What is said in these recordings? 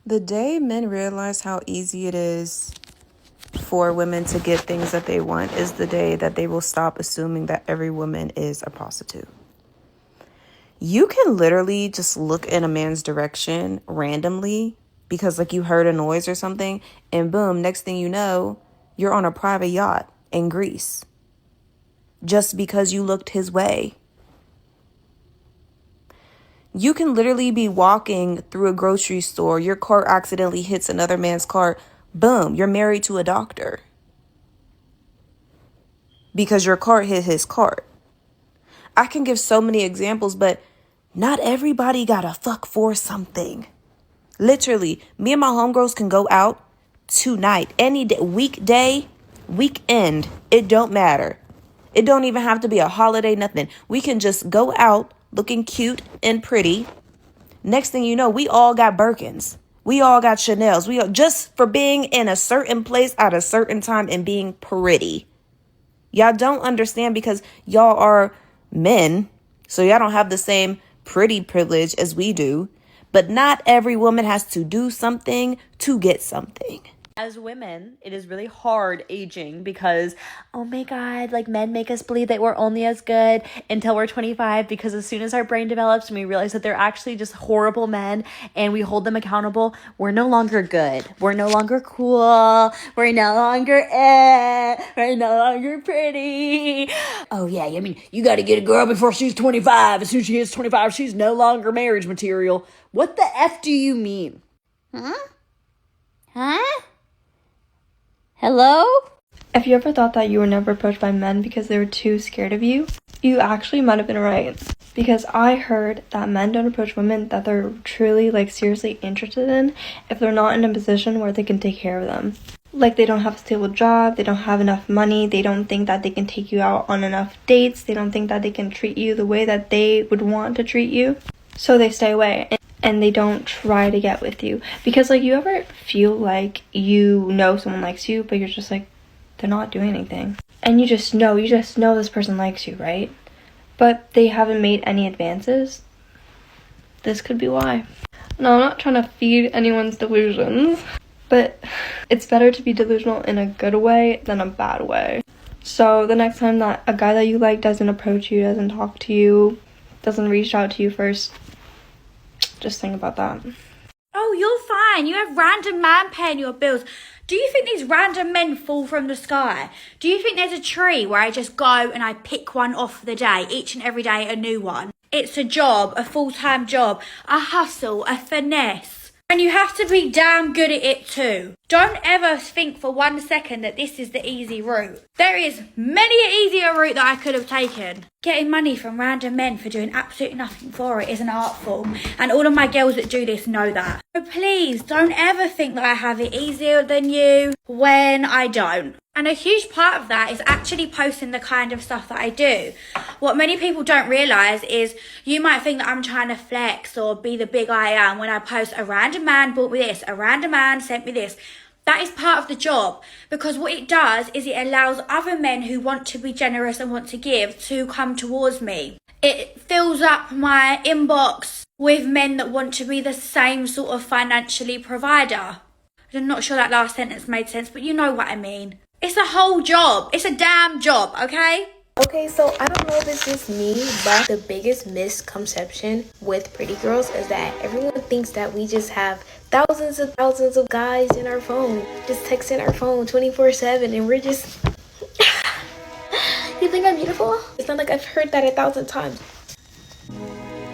The day men realize how easy it is for women to get things that they want is the day that they will stop assuming that every woman is a prostitute. You can literally just look in a man's direction randomly because like you heard a noise or something, and boom, next thing you know, you're on a private yacht in Greece just because you looked his way. You can literally be walking through a grocery store, your car accidentally hits another man's car, boom, you're married to a doctor because your car hit his cart. I can give so many examples, but not everybody gotta fuck for something. Literally, me and my homegirls can go out tonight, any day, weekday, weekend, it don't matter. It don't even have to be a holiday, nothing. We can just go out looking cute and pretty. Next thing you know, we all got Birkins. We all got Chanels. We all, just for being in a certain place at a certain time and being pretty. Y'all don't understand because y'all are men, so y'all don't have the same pretty privilege as we do. But not every woman has to do something to get something. As women, it is really hard aging because, oh my God, like men make us believe that we're only as good until we're 25, because as soon as our brain develops and we realize that they're actually just horrible men and we hold them accountable, we're no longer good. We're no longer cool. We're no longer we're no longer pretty. Oh yeah, I mean, you got to get a girl before she's 25. As soon as she hits 25, she's no longer marriage material. What the F do you mean? Huh? Hello? If you ever thought that you were never approached by men because they were too scared of you, you actually might have been right. Because I heard that men don't approach women that they're truly, seriously interested in if they're not in a position where they can take care of them. Like, they don't have a stable job, they don't have enough money, they don't think that they can take you out on enough dates, they don't think that they can treat you the way that they would want to treat you. So they stay away. And they don't try to get with you. Because, you ever feel like you know someone likes you, but you're just they're not doing anything. And you just know this person likes you, right? But they haven't made any advances. This could be why. No, I'm not trying to feed anyone's delusions. But it's better to be delusional in a good way than a bad way. So the next time that a guy that you like doesn't approach you, doesn't talk to you, doesn't reach out to you first, just think about that. Oh, you're fine. You have random man paying your bills. Do you think these random men fall from the sky? Do you think there's a tree where I just go and I pick one off for the day, each and every day a new one? It's a job, a full-time job, a hustle, a finesse. And you have to be damn good at it too. Don't ever think for 1 second that this is the easy route. There is many an easier route that I could have taken. Getting money from random men for doing absolutely nothing for it is an art form. And all of my girls that do this know that. So please don't ever think that I have it easier than you when I don't. And a huge part of that is actually posting the kind of stuff that I do. What many people don't realise is you might think that I'm trying to flex or be the big I am when I post a random man bought me this, a random man sent me this. That is part of the job, because what it does is it allows other men who want to be generous and want to give to come towards me. It fills up my inbox with men that want to be the same sort of financially provider. I'm not sure that last sentence made sense, but you know what I mean. It's a whole job. It's a damn job, okay? Okay, so I don't know if it's just me, but the biggest misconception with pretty girls is that everyone thinks that we just have thousands of guys in our phone, just texting our phone 24/7, and we're just... You think I'm beautiful? It's not like I've heard that 1,000 times.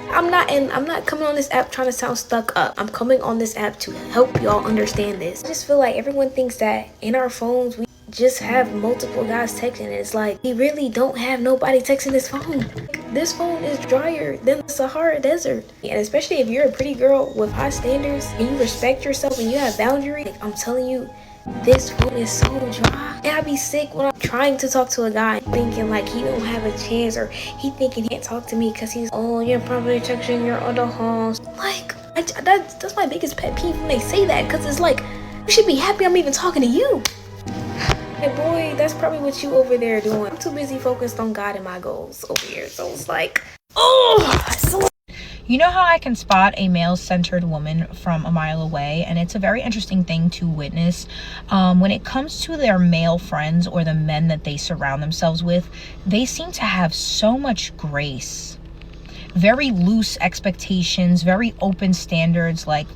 I'm not coming on this app trying to sound stuck up. I'm coming on this app to help y'all understand this. I just feel like everyone thinks that in our phones we just have multiple guys texting. It's like we really don't have nobody texting this phone. This phone is drier than the Sahara Desert. And especially if you're a pretty girl with high standards and you respect yourself and you have boundaries, I'm telling you, this phone is so dry. And I be sick when I'm trying to talk to a guy thinking like he don't have a chance, or he thinking he can't talk to me because he's, oh, you're probably texting your other homes. That's my biggest pet peeve when they say that, because it's like, you should be happy I'm even talking to you. Hey boy, that's probably what you over there doing. I'm too busy focused on God and my goals over here. So it's like, oh, so You know how I can spot a male-centered woman from a mile away, and it's a very interesting thing to witness. When it comes to their male friends or the men that they surround themselves with, they seem to have so much grace, very loose expectations, very open standards, like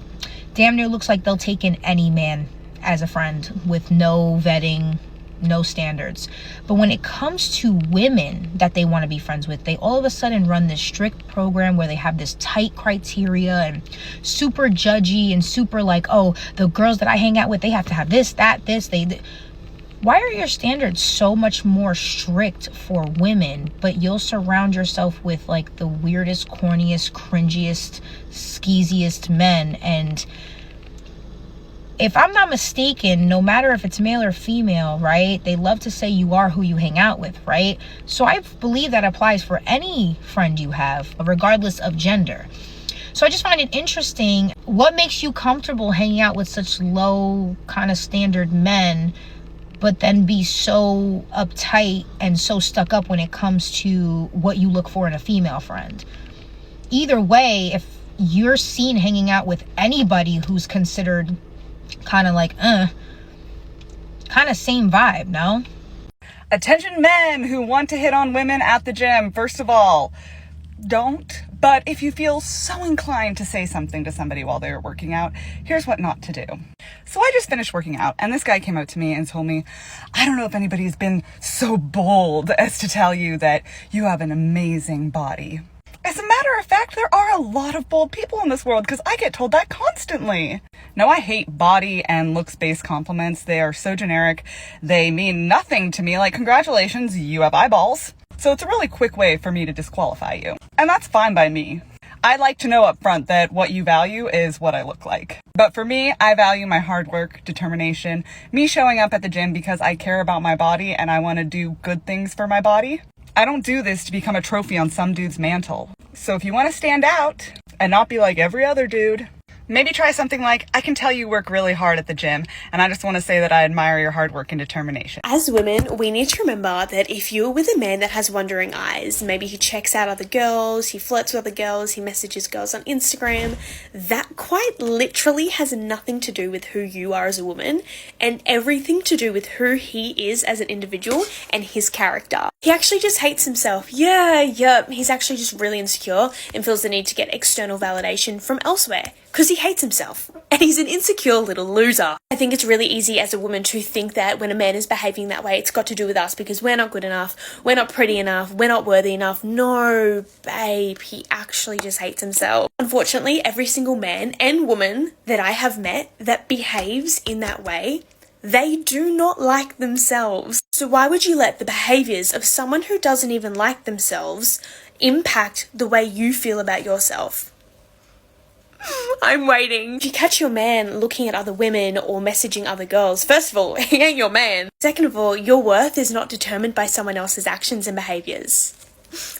damn near looks like they'll take in any man as a friend with no vetting, no standards. But when it comes to women that they want to be friends with, they all of a sudden run this strict program where they have this tight criteria and super judgy and super like, oh, the girls that I hang out with, they have to have this, that, this, why are your standards so much more strict for women, but you'll surround yourself with like the weirdest, corniest, cringiest, skeeziest men? And if I'm not mistaken, no matter if it's male or female, right, they love to say you are who you hang out with, right? So I believe that applies for any friend you have, regardless of gender. So I just find it interesting. What makes you comfortable hanging out with such low kind of standard men, but then be so uptight and so stuck up when it comes to what you look for in a female friend? Either way, if you're seen hanging out with anybody who's considered kind of like, kind of same vibe, no? Attention men who want to hit on women at the gym. First of all, don't. But if you feel so inclined to say something to somebody while they're working out, here's what not to do. So I just finished working out, and this guy came out to me and told me, I don't know if anybody's been so bold as to tell you that you have an amazing body. As a matter of fact, there are a lot of bold people in this world, because I get told that constantly. No, I hate body and looks-based compliments. They are so generic. They mean nothing to me. Like, congratulations, you have eyeballs. So it's a really quick way for me to disqualify you. And that's fine by me. I like to know up front that what you value is what I look like. But for me, I value my hard work, determination, me showing up at the gym because I care about my body and I want to do good things for my body. I don't do this to become a trophy on some dude's mantle. So if you want to stand out and not be like every other dude, maybe try something like, I can tell you work really hard at the gym, and I just want to say that I admire your hard work and determination. As women, we need to remember that if you're with a man that has wandering eyes, maybe he checks out other girls, he flirts with other girls, he messages girls on Instagram, that quite literally has nothing to do with who you are as a woman and everything to do with who he is as an individual and his character. He actually just hates himself. He's actually just really insecure and feels the need to get external validation from elsewhere because he hates himself and he's an insecure little loser. I think it's really easy as a woman to think that when a man is behaving that way, it's got to do with us because we're not good enough, we're not pretty enough, we're not worthy enough. No, babe, he actually just hates himself. Unfortunately, every single man and woman that I have met that behaves in that way, they do not like themselves. So why would you let the behaviors of someone who doesn't even like themselves impact the way you feel about yourself? I'm waiting. If you catch your man looking at other women or messaging other girls, first of all, he ain't your man. Second of all, your worth is not determined by someone else's actions and behaviors.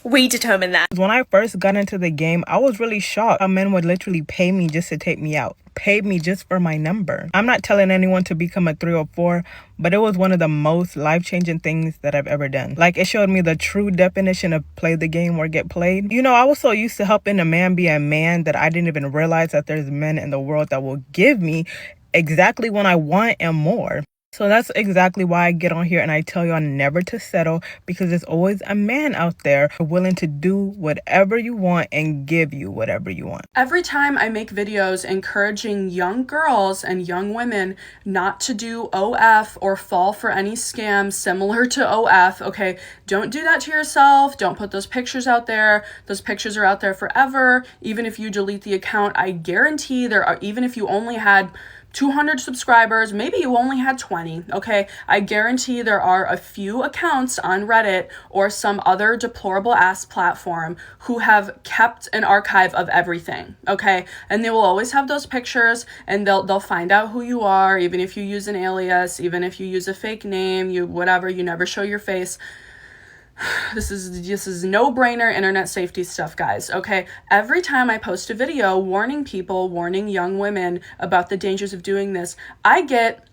We determine that. When I first got into the game, I was really shocked. A man would literally pay me just to take me out. Paid me just for my number. I'm not telling anyone to become a 3 or 4, but it was one of the most life-changing things that I've ever done. Like, it showed me the true definition of play the game or get played. You know, I was so used to helping a man be a man that I didn't even realize that there's men in the world that will give me exactly what I want and more. So that's exactly why I get on here and I tell y'all never to settle, because there's always a man out there willing to do whatever you want and give you whatever you want. Every time I make videos encouraging young girls and young women not to do OF or fall for any scams similar to OF, okay, don't do that to yourself. Don't put those pictures out there. Those pictures are out there forever. Even if you delete the account, I guarantee even if you only had 200 subscribers, maybe you only had 20, okay? I guarantee there are a few accounts on Reddit or some other deplorable ass platform who have kept an archive of everything, okay? And they will always have those pictures and they'll find out who you are, even if you use an alias, even if you use a fake name, you never show your face. This is no-brainer internet safety stuff, guys, okay? Every time I post a video warning young women about the dangers of doing this, I get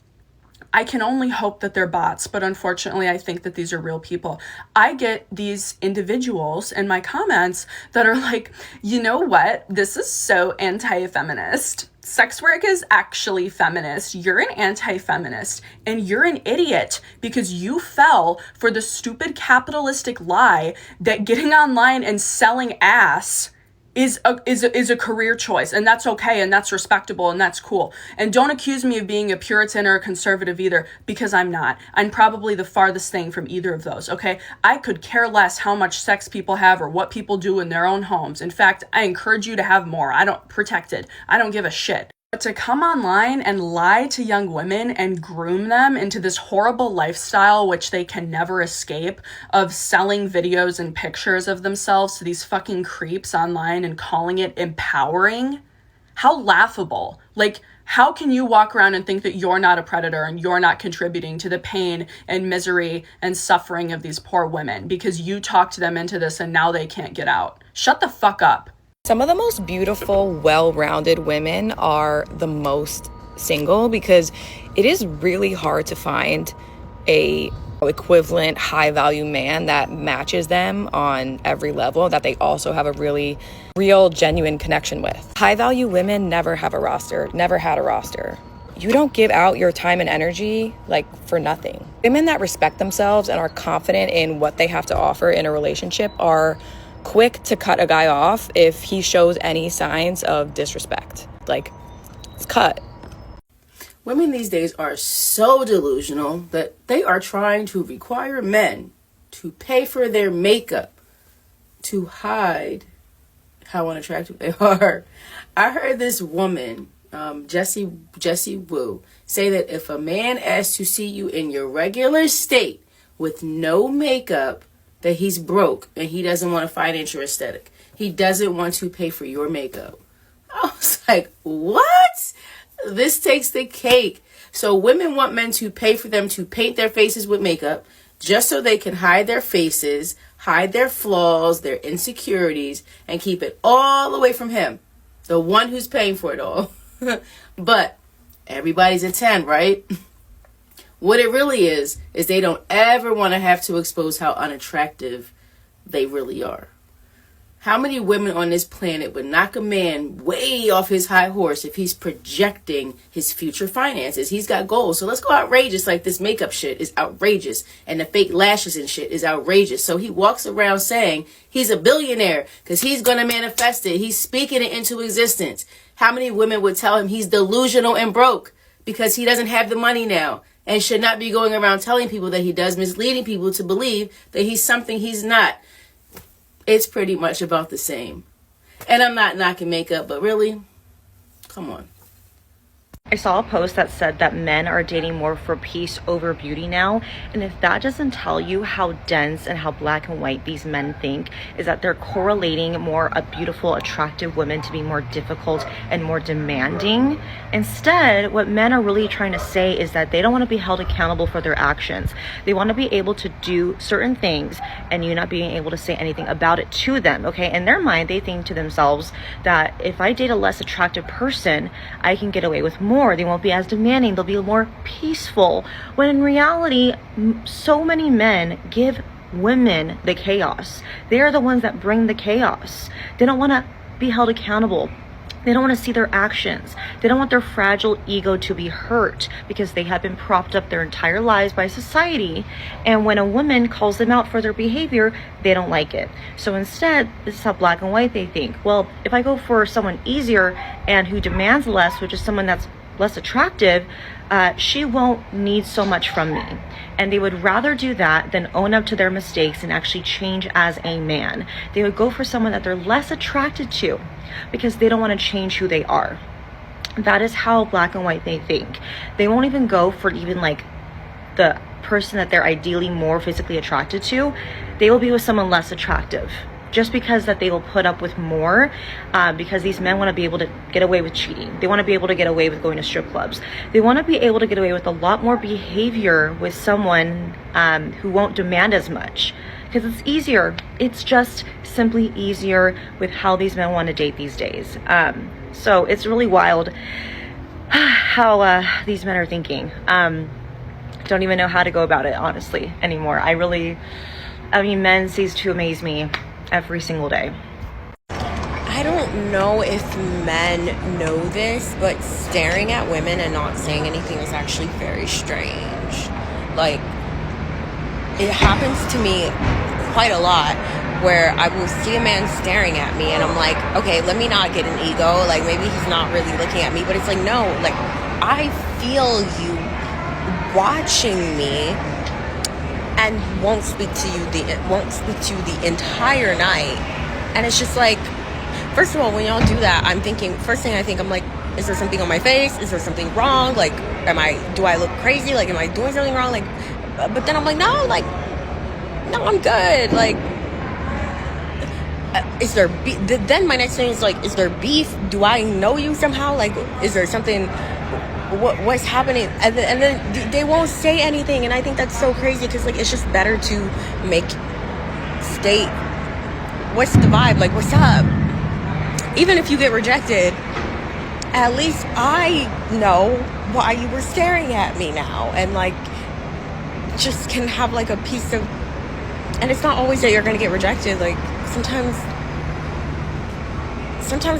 I can only hope that they're bots, but unfortunately, I think that these are real people. I get these individuals in my comments that are like, you know what? This is so anti-feminist. Sex work is actually feminist. You're an anti-feminist and you're an idiot because you fell for the stupid capitalistic lie that getting online and selling ass is a career choice, and that's okay, and that's respectable, and that's cool. And don't accuse me of being a Puritan or a conservative either, because I'm not. I'm probably the farthest thing from either of those, okay? I could care less how much sex people have or what people do in their own homes. In fact, I encourage you to have more. I don't give a shit. But to come online and lie to young women and groom them into this horrible lifestyle, which they can never escape, of selling videos and pictures of themselves to these fucking creeps online and calling it empowering, how laughable. Like, how can you walk around and think that you're not a predator and you're not contributing to the pain and misery and suffering of these poor women because you talked them into this and now they can't get out? Shut the fuck up. Some of the most beautiful, well-rounded women are the most single because it is really hard to find a equivalent high-value man that matches them on every level, that they also have a really real, genuine connection with. High-value women never have a roster, never had a roster. You don't give out your time and energy for nothing. Women that respect themselves and are confident in what they have to offer in a relationship are quick to cut a guy off if he shows any signs of disrespect. It's cut. Women these days are so delusional that they are trying to require men to pay for their makeup to hide how unattractive they are. I heard this woman, Jessie Wu, say that if a man asks to see you in your regular state with no makeup, that he's broke and he doesn't want a financial aesthetic. He doesn't want to pay for your makeup. I was like, what? This takes the cake. So women want men to pay for them to paint their faces with makeup just so they can hide their faces, hide their flaws, their insecurities, and keep it all away from him, the one who's paying for it all. But everybody's a 10, right? What it really is they don't ever want to have to expose how unattractive they really are. How many women on this planet would knock a man way off his high horse if he's projecting his future finances? He's got goals. So let's go outrageous, like this makeup shit is outrageous. And the fake lashes and shit is outrageous. So he walks around saying he's a billionaire because he's going to manifest it. He's speaking it into existence. How many women would tell him he's delusional and broke because he doesn't have the money now? And should not be going around telling people that he does, misleading people to believe that he's something he's not. It's pretty much about the same. And I'm not knocking makeup, but really, come on. I saw a post that said that men are dating more for peace over beauty now. And if that doesn't tell you how dense and how black and white these men think, is that they're correlating more a beautiful, attractive woman to be more difficult and more demanding. Instead, what men are really trying to say is that they don't want to be held accountable for their actions. They want to be able to do certain things and you not being able to say anything about it to them, okay? In their mind, they think to themselves that if I date a less attractive person, I can get away with more. They won't be as demanding. They'll be more peaceful. When in reality, so many men give women the chaos. They are the ones that bring the chaos. They don't want to be held accountable. They don't want to see their actions. They don't want their fragile ego to be hurt because they have been propped up their entire lives by society. And when a woman calls them out for their behavior, they don't like it. So instead, this is how black and white they think. Well, if I go for someone easier and who demands less, which is someone that's less attractive, she won't need so much from me. And they would rather do that than own up to their mistakes and actually change as a man. They would go for someone that they're less attracted to because they don't want to change who they are. That is how black and white they think. They won't even go for even the person that they're ideally more physically attracted to. They will be with someone less attractive, just because that they will put up with more, because these men want to be able to get away with cheating. They want to be able to get away with going to strip clubs. They want to be able to get away with a lot more behavior with someone who won't demand as much, because it's easier. It's just simply easier with how these men want to date these days. So it's really wild how these men are thinking. don't even know how to go about it, honestly, anymore. Men cease to amaze me every single day. I don't know if men know this, but staring at women and not saying anything is actually very strange. Like, it happens to me quite a lot where I will see a man staring at me and I'm like, okay, let me not get an ego. Like, maybe he's not really looking at me, but it's like, no, like, I feel you watching me and won't speak to you the entire night. And it's just like, first of all, when y'all do that, first thing I think, I'm like, is there something on my face? Is there something wrong? Like, do I look crazy? Like, am I doing something wrong? Like, but then I'm like, no, I'm good. Like, is there beef? Then my next thing is like, is there beef? Do I know you somehow? Like, is there something, what's happening? And then they won't say anything. And I think that's so crazy because, like, it's just better to state, what's the vibe? Like, what's up? Even if you get rejected, at least I know why you were staring at me now. And, like, just can have, like, a piece of... And it's not always that you're going to get rejected. Like, sometimes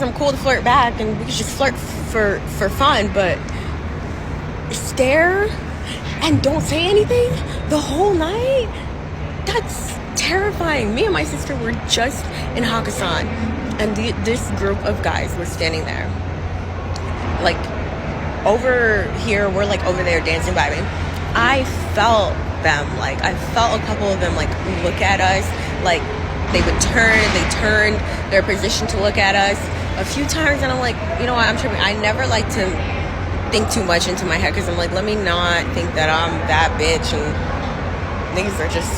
I'm cool to flirt back and we can just flirt for fun. But stare and don't say anything the whole night? That's terrifying. Me and my sister were just in Hakkasan. And this group of guys were standing there. Like, over here, we're, like, over there dancing, vibing. I felt them, like, I felt a couple of them, like, look at us. Like, they turned their position to look at us a few times. And I'm like, you know what, I'm tripping. I never like to think too much into my head because I'm like, let me not think that I'm that bitch and niggas are just,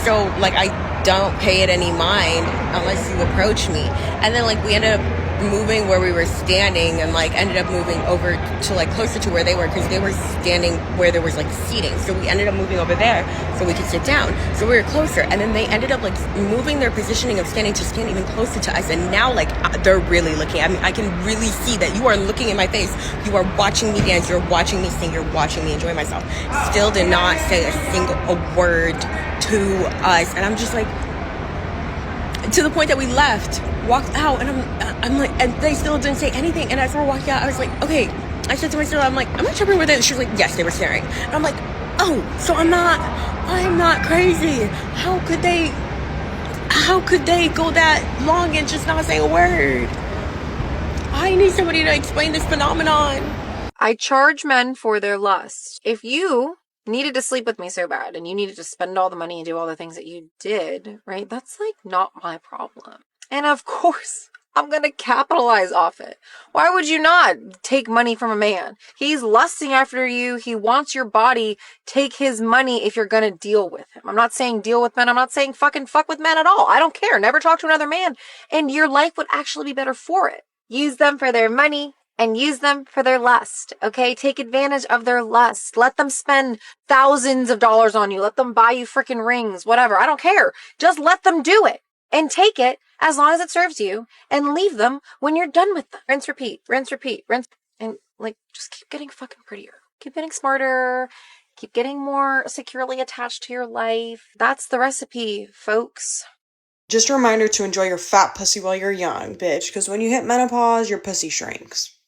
so, like, I don't pay it any mind unless you approach me. And then, like, we ended up moving where we were standing and, like, ended up moving over to, like, closer to where they were because they were standing where there was, like, seating. So we ended up moving over there so we could sit down. So we were closer. And then they ended up, like, moving their positioning of standing to stand even closer to us. And now, like, they're really looking at me. I can really see that you are looking in my face. You are watching me dance. You're watching me sing. You're watching me enjoy myself. Still did not say a word to us. And I'm just like, to the point that we walked out, and I'm like, and they still didn't say anything. And as we're walking out, I was like, okay, I said to myself, I'm like, I'm not tripping with it. She was like, yes, they were staring. And I'm like, oh, so I'm not crazy. How could they go that long and just not say a word? I need somebody to explain this phenomenon. I charge men for their lust. If you needed to sleep with me so bad and you needed to spend all the money and do all the things that you did, right? That's, like, not my problem. And of course, I'm going to capitalize off it. Why would you not take money from a man? He's lusting after you. He wants your body. Take his money if you're going to deal with him. I'm not saying deal with men. I'm not saying fucking fuck with men at all. I don't care. Never talk to another man. And your life would actually be better for it. Use them for their money and use them for their lust, okay? Take advantage of their lust. Let them spend thousands of dollars on you. Let them buy you freaking rings, whatever. I don't care. Just let them do it and take it as long as it serves you and leave them when you're done with them. Rinse, repeat, rinse, repeat, rinse. And, like, just keep getting fucking prettier. Keep getting smarter. Keep getting more securely attached to your life. That's the recipe, folks. Just a reminder to enjoy your fat pussy while you're young, bitch, because when you hit menopause, your pussy shrinks.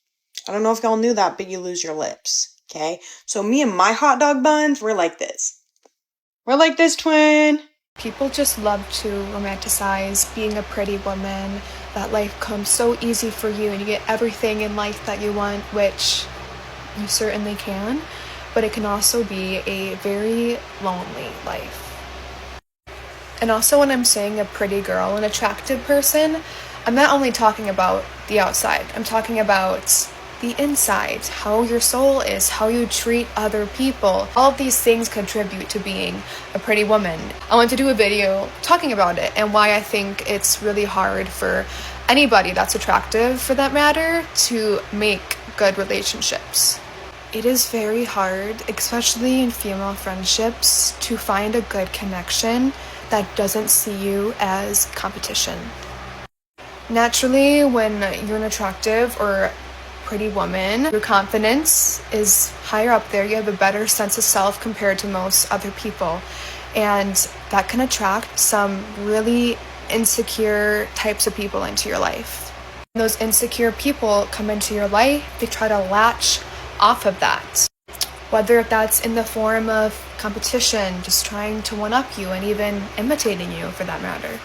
I don't know if y'all knew that, but you lose your lips, okay? So me and my hot dog buns, we're like this. We're like this, twin. People just love to romanticize being a pretty woman, that life comes so easy for you and you get everything in life that you want, which you certainly can, but it can also be a very lonely life. And also, when I'm saying a pretty girl, an attractive person, I'm not only talking about the outside, I'm talking about the inside, how your soul is, how you treat other people. All of these things contribute to being a pretty woman. I want to do a video talking about it and why I think it's really hard for anybody that's attractive, for that matter, to make good relationships. It is very hard, especially in female friendships, to find a good connection that doesn't see you as competition. Naturally, when you're an attractive or pretty woman. Your confidence is higher up there. You have a better sense of self compared to most other people. And that can attract some really insecure types of people into your life. When those insecure people come into your life, they try to latch off of that. Whether that's in the form of competition, just trying to one-up you, and even imitating you for that matter.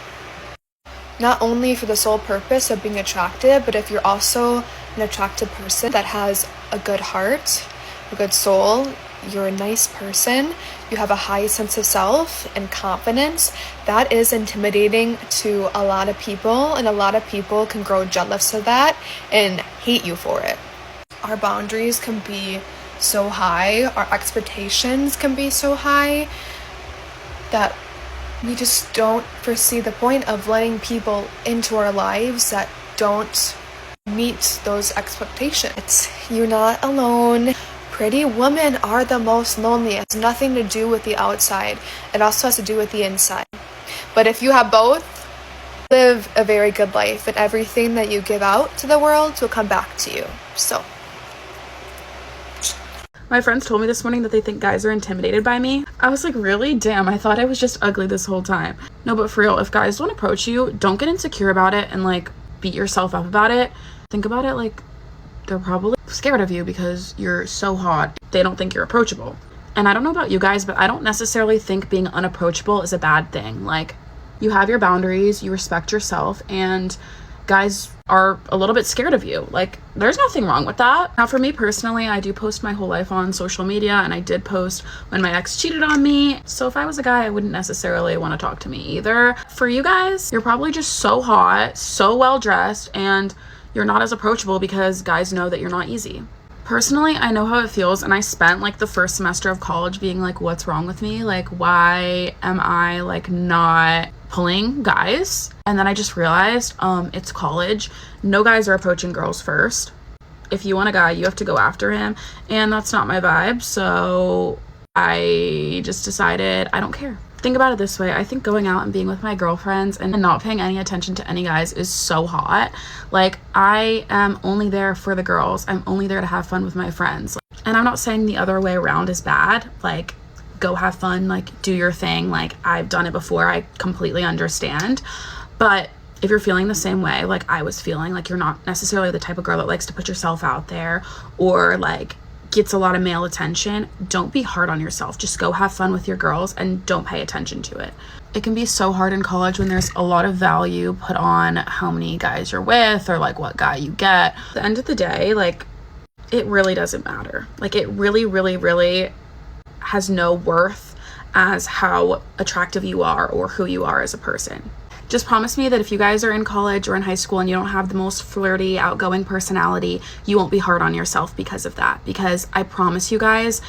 Not only for the sole purpose of being attractive, but if you're also an attractive person that has a good heart, a good soul, you're a nice person, you have a high sense of self and confidence, that is intimidating to a lot of people, and a lot of people can grow jealous of that and hate you for it. Our boundaries can be so high, our expectations can be so high that we just don't foresee the point of letting people into our lives that don't meet those expectations. You're not alone. Pretty women are the most lonely. It has nothing to do with the outside. It also has to do with the inside. But if you have both, live a very good life, and everything that you give out to the world will come back to you. So. My friends told me this morning that they think guys are intimidated by me. I was like, really? Damn, I thought I was just ugly this whole time. No, but for real, if guys don't approach you, don't get insecure about it and like beat yourself up about it. Think about it like they're probably scared of you because you're so hot. They don't think you're approachable. And I don't know about you guys, but I don't necessarily think being unapproachable is a bad thing. Like, you have your boundaries, you respect yourself, and guys are a little bit scared of you. Like, there's nothing wrong with that. Now, for me personally, I do post my whole life on social media, and I did post when my ex cheated on me. So if I was a guy, I wouldn't necessarily want to talk to me either. For you guys, you're probably just so hot, so well dressed, and you're not as approachable because guys know that you're not easy. Personally, I know how it feels, and I spent like the first semester of college being like, what's wrong with me? Like, why am I like not pulling guys? And then I just realized it's college. No guys are approaching girls first. If you want a guy, you have to go after him, and that's not my vibe. So I just decided I don't care. Think about it this way. I think going out and being with my girlfriends and not paying any attention to any guys is so hot. Like, I am only there for the girls. I'm only there to have fun with my friends. And I'm not saying the other way around is bad. Like, go have fun, like, do your thing. Like, I've done it before. I completely understand. But if you're feeling the same way, like I was feeling, like you're not necessarily the type of girl that likes to put yourself out there or like gets a lot of male attention, don't be hard on yourself. Just go have fun with your girls and don't pay attention to it. It can be so hard in college when there's a lot of value put on how many guys you're with or like what guy you get. At the end of the day, like, it really doesn't matter. Like, it really, really, really has no worth as how attractive you are or who you are as a person. Just promise me that if you guys are in college or in high school and you don't have the most flirty, outgoing personality, you won't be hard on yourself because of that. Because I promise you guys,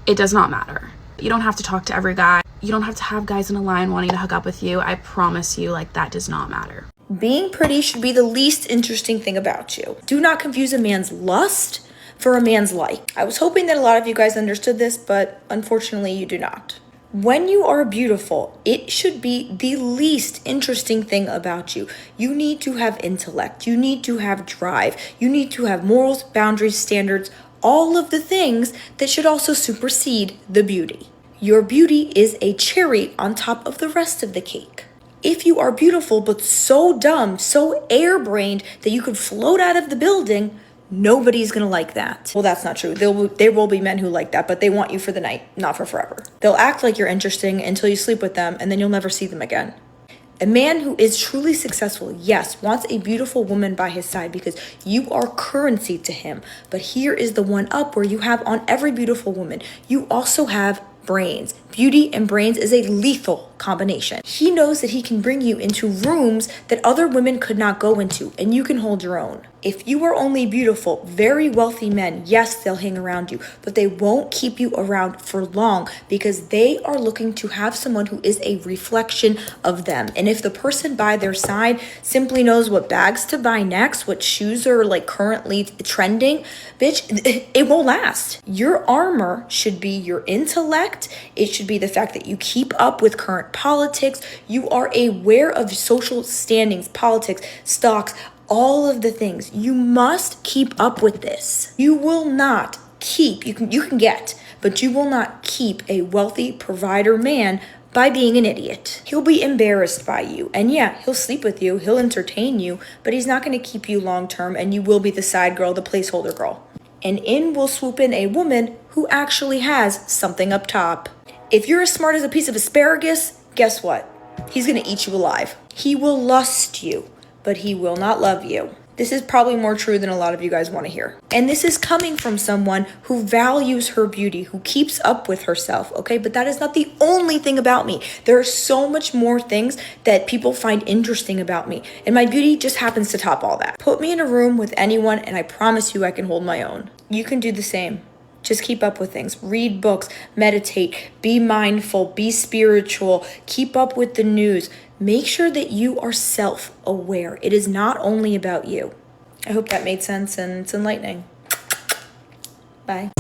it does not matter. You don't have to talk to every guy. You don't have to have guys in a line wanting to hook up with you. I promise you, like, that does not matter. Being pretty should be the least interesting thing about you. Do not confuse a man's lust for a man's like. I was hoping that a lot of you guys understood this, but unfortunately you do not. When you are beautiful, it should be the least interesting thing about you. You need to have intellect. You need to have drive. You need to have morals, boundaries, standards, all of the things that should also supersede the beauty. Your beauty is a cherry on top of the rest of the cake. If you are beautiful but so dumb, so airbrained that you could float out of the building, nobody's gonna like that. Well, that's not true. There will be men who like that, but they want you for the night, not for forever. They'll act like you're interesting until you sleep with them, and then you'll never see them again. A man who is truly successful, yes, wants a beautiful woman by his side because you are currency to him. But here is the one up where you have on every beautiful woman, you also have brains. Beauty and brains is a lethal combination. He knows that he can bring you into rooms that other women could not go into, and you can hold your own. If you are only beautiful, very wealthy men, yes, they'll hang around you, but they won't keep you around for long because they are looking to have someone who is a reflection of them. And if the person by their side simply knows what bags to buy next, what shoes are like currently trending, bitch, it won't last. Your armor should be your intellect. It should be the fact that you keep up with current politics. You are aware of social standings, politics, stocks, all of the things. You must keep up with this. You will not keep, you can get, but you will not keep a wealthy provider man by being an idiot. He'll be embarrassed by you. And yeah, he'll sleep with you, he'll entertain you, but he's not going to keep you long term, and you will be the side girl, the placeholder girl. And in will swoop in a woman who actually has something up top. If you're as smart as a piece of asparagus, guess what? He's going to eat you alive. He will lust you, but he will not love you. This is probably more true than a lot of you guys want to hear. And this is coming from someone who values her beauty, who keeps up with herself, okay? But that is not the only thing about me. There are so much more things that people find interesting about me. And my beauty just happens to top all that. Put me in a room with anyone and I promise you I can hold my own. You can do the same. Just keep up with things. Read books, meditate, be mindful, be spiritual, keep up with the news. Make sure that you are self-aware. It is not only about you. I hope that made sense and it's enlightening. Bye.